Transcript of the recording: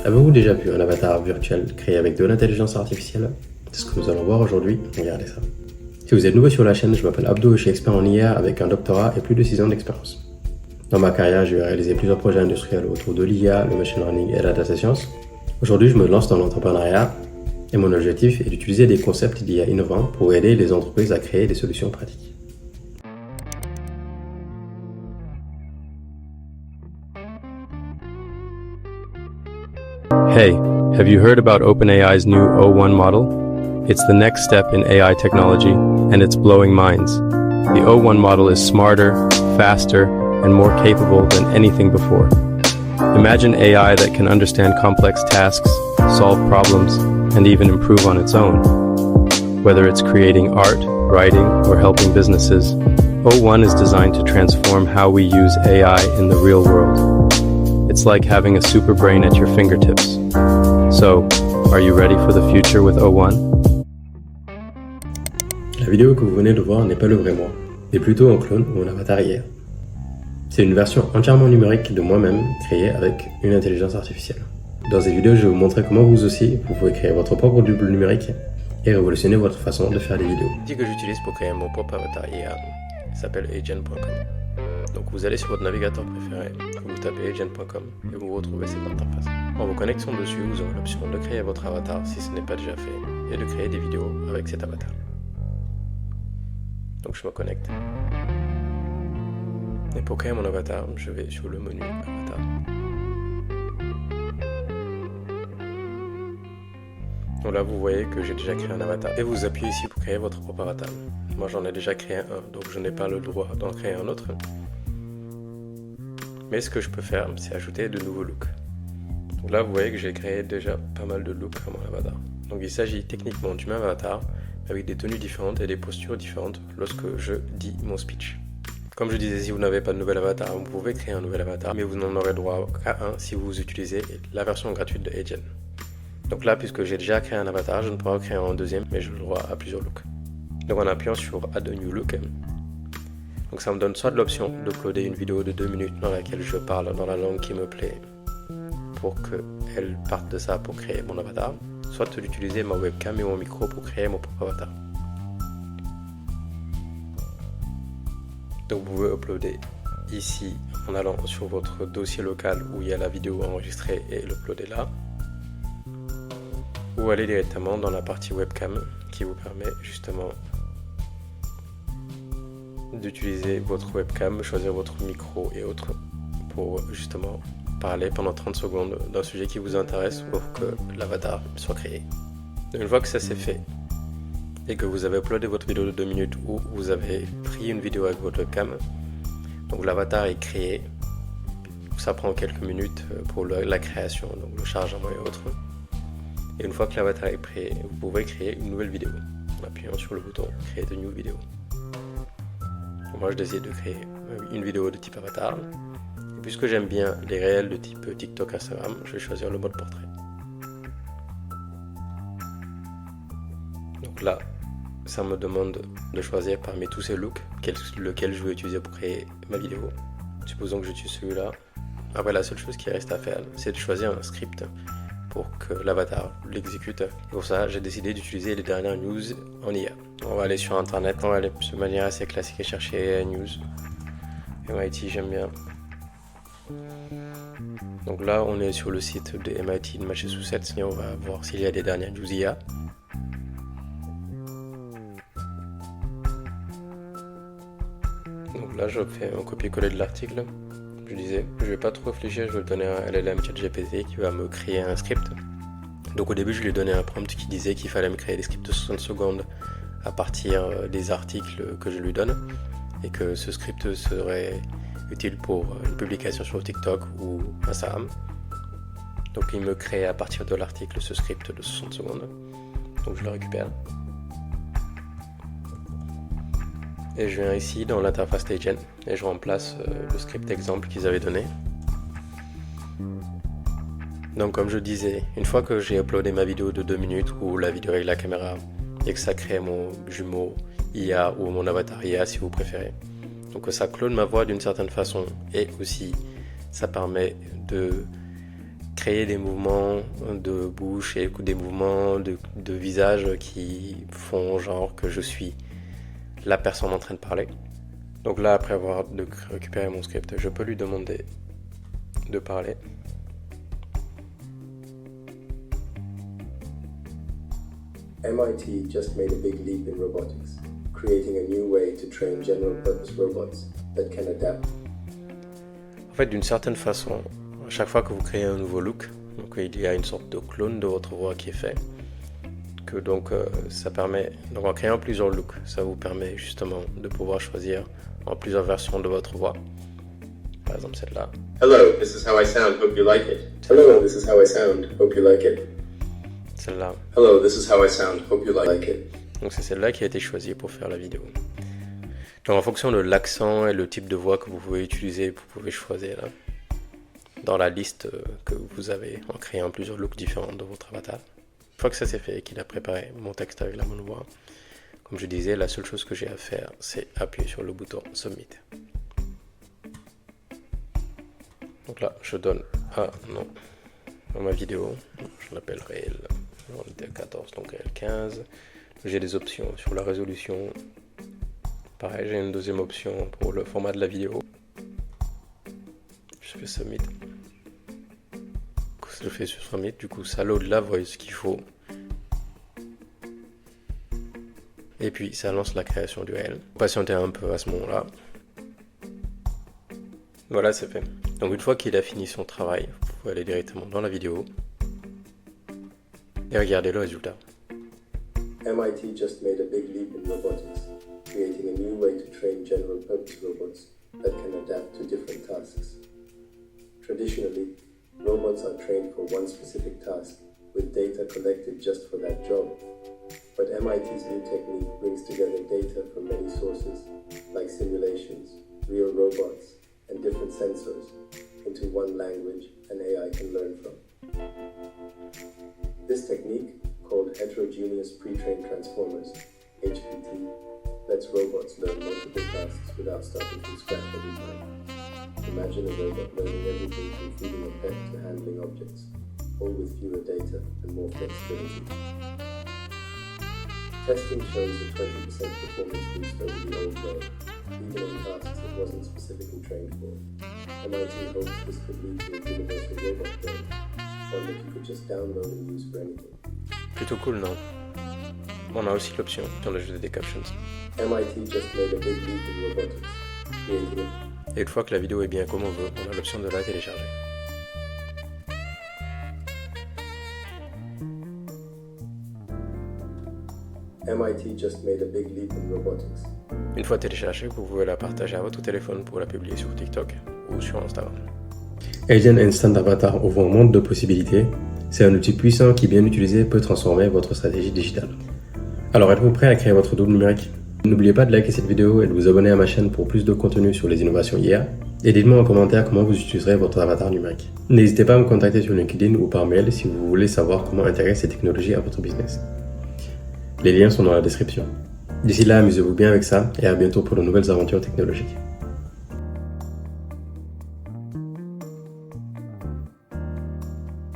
Avez-vous déjà vu un avatar virtuel créé avec de l'intelligence artificielle? C'est ce que nous allons voir aujourd'hui, regardez ça. Si vous êtes nouveau sur la chaîne, je m'appelle Abdo et je suis expert en IA avec un doctorat et plus de 6 ans d'expérience. Dans ma carrière, j'ai réalisé plusieurs projets industriels autour de l'IA, le machine learning et la data science. Aujourd'hui, je me lance dans l'entrepreneuriat et mon objectif est d'utiliser des concepts d'IA innovants pour aider les entreprises à créer des solutions pratiques. Hey, have you heard about OpenAI's new O1 model? It's the next step in AI technology, and it's blowing minds. The O1 model is smarter, faster, and more capable than anything before. Imagine AI that can understand complex tasks, solve problems, and even improve on its own. Whether it's creating art, writing, or helping businesses, O1 is designed to transform how we use AI in the real world. It's like having a super brain at your fingertips. So, are you ready for the future with O1? La vidéo que vous venez de voir n'est pas le vrai moi, mais plutôt un clone ou un avatar IA. C'est une version entièrement numérique de moi-même créée avec une intelligence artificielle. Dans cette vidéo, je vais vous montrer comment vous aussi, vous pouvez créer votre propre double numérique et révolutionner votre façon de faire des vidéos. L'outil que j'utilise pour créer mon propre avatar IA s'appelle agent.com. Donc vous allez sur votre navigateur préféré, vous tapez agent.com et vous retrouvez cette interface. En vous connectant dessus, vous aurez l'option de créer votre avatar si ce n'est pas déjà fait et de créer des vidéos avec cet avatar. Donc je me connecte. Et pour créer mon avatar, je vais sur le menu avatar. Donc là vous voyez que j'ai déjà créé un avatar et vous appuyez ici pour créer votre propre avatar. Moi j'en ai déjà créé un, donc je n'ai pas le droit d'en créer un autre. Mais ce que je peux faire, c'est ajouter de nouveaux looks. Donc là vous voyez que j'ai créé déjà pas mal de looks à mon avatar. Donc il s'agit techniquement du même avatar avec des tenues différentes et des postures différentes lorsque je dis mon speech. Comme je disais, si vous n'avez pas de nouvel avatar, vous pouvez créer un nouvel avatar, mais vous n'en aurez droit qu'à un si vous utilisez la version gratuite de Agent. Donc là, puisque j'ai déjà créé un avatar, je ne pourrai pas créer un deuxième, mais j'ai le droit à plusieurs looks. Donc en appuyant sur Add a New Look, donc ça me donne soit l'option d'uploader une vidéo de 2 minutes dans laquelle je parle dans la langue qui me plaît pour qu'elle parte de ça pour créer mon avatar, soit d'utiliser ma webcam et mon micro pour créer mon propre avatar. Donc vous pouvez uploader ici en allant sur votre dossier local où il y a la vidéo enregistrée et l'uploader là. Ou aller directement dans la partie webcam qui vous permet justement d'utiliser votre webcam, choisir votre micro et autres pour justement parler pendant 30 secondes d'un sujet qui vous intéresse pour que l'avatar soit créé. Une fois que ça c'est fait et que vous avez uploadé votre vidéo de 2 minutes ou vous avez pris une vidéo avec votre webcam, donc l'avatar est créé, ça prend quelques minutes pour la création, donc le chargement et autres. Et une fois que l'avatar est prêt, vous pouvez créer une nouvelle vidéo en appuyant sur le bouton créer de new vidéo. Moi je décide de créer une vidéo de type avatar. Et puisque j'aime bien les réels de type TikTok, Instagram, je vais choisir le mode portrait. Donc là, ça me demande de choisir parmi tous ces looks lequel je veux utiliser pour créer ma vidéo. Supposons que j'utilise celui-là. Après la seule chose qui reste à faire, c'est de choisir un script pour que l'avatar l'exécute. Et pour ça, j'ai décidé d'utiliser les dernières news en IA. On va aller sur internet, on va aller de manière assez classique et chercher news. MIT, j'aime bien. Donc là, on est sur le site de MIT de Massachusetts et on va voir s'il y a des dernières news IA. Donc là, je fais un copier-coller de l'article. Je disais, je vais pas trop réfléchir, je vais le donner à LLM ChatGPT qui va me créer un script. Donc au début, je lui ai donné un prompt qui disait qu'il fallait me créer des scripts de 60 secondes à partir des articles que je lui donne et que ce script serait utile pour une publication sur TikTok ou Instagram. Donc il me crée à partir de l'article ce script de 60 secondes. Donc je le récupère. Et je viens ici dans l'interface d'Agent et je remplace le script exemple qu'ils avaient donné. Donc comme je disais, une fois que j'ai uploadé ma vidéo de 2 minutes ou la vidéo avec la caméra et que ça crée mon jumeau IA ou mon avatar IA si vous préférez, donc ça clone ma voix d'une certaine façon et aussi ça permet de créer des mouvements de bouche et des mouvements de visage qui font genre que je suis la personne en train de parler. Donc là, après avoir récupéré mon script, je peux lui demander de parler. MIT just made a big leap in robotics, creating a new way to train general-purpose robots that can adapt. En fait, d'une certaine façon, à chaque fois que vous créez un nouveau look, donc il y a une sorte de clone de votre voix qui est fait. Que donc ça permet, donc en créant plusieurs looks, ça vous permet justement de pouvoir choisir en plusieurs versions de votre voix. Par exemple celle-là. Hello, this is how I sound, hope you like it. Hello, this is how I sound, hope you like it. Celle-là. Hello, this is how I sound, hope you like it. Donc c'est celle-là qui a été choisie pour faire la vidéo. Donc en fonction de l'accent et le type de voix que vous pouvez utiliser, vous pouvez choisir là, dans la liste que vous avez en créant plusieurs looks différents de votre avatar. Une fois que ça c'est fait et qu'il a préparé mon texte avec la bonne voix, comme je disais, la seule chose que j'ai à faire, c'est appuyer sur le bouton Submit. Donc là, je donne un nom à ma vidéo. Je l'appellerai on était à 14, donc L15. J'ai des options sur la résolution. Pareil, j'ai une deuxième option pour le format de la vidéo. Je fais Submit. Je fais sur Submit, du coup ça load la voice qu'il faut. Et puis ça lance la création du réel. Patientez un peu à ce moment-là. Voilà, c'est fait. Donc une fois qu'il a fini son travail, vous pouvez aller directement dans la vidéo et regarder le résultat. MIT just made a big leap in robotics, creating a new way to train general-purpose robots that can adapt to different tasks. Traditionally, robots are trained for one specific task, with data collected just for that job. But MIT's new technique brings together data from many sources, like simulations, real robots, and different sensors, into one language an AI can learn from. This technique, called Heterogeneous Pre-trained Transformers, HPT, lets robots learn multiple tasks without starting from scratch every time. Imagine a robot learning everything from feeding a pet to handling objects, all with fewer data and more flexibility. Testing shows a 20% performance boost over the old way, even on tasks it wasn't specifically trained for. MIT hopes this could lead to a universal robot brain, one that you could just download and use for anything. Plutôt cool, non? On a aussi l'option d'ajouter des captions. MIT just made a big leap in robotics, creating Et une fois que la vidéo est bien comme on veut, on a l'option de la télécharger. MIT just made a big leap in robotics. Une fois téléchargée, vous pouvez la partager à votre téléphone pour la publier sur TikTok ou sur Instagram. Agent Instant Avatar ouvre un monde de possibilités. C'est un outil puissant qui, bien utilisé, peut transformer votre stratégie digitale. Alors êtes-vous prêt à créer votre double numérique? N'oubliez pas de liker cette vidéo et de vous abonner à ma chaîne pour plus de contenu sur les innovations IA. Et dites-moi en commentaire comment vous utiliserez votre avatar numérique. N'hésitez pas à me contacter sur LinkedIn ou par mail si vous voulez savoir comment intégrer ces technologies à votre business. Les liens sont dans la description. D'ici là, amusez-vous bien avec ça et à bientôt pour de nouvelles aventures technologiques.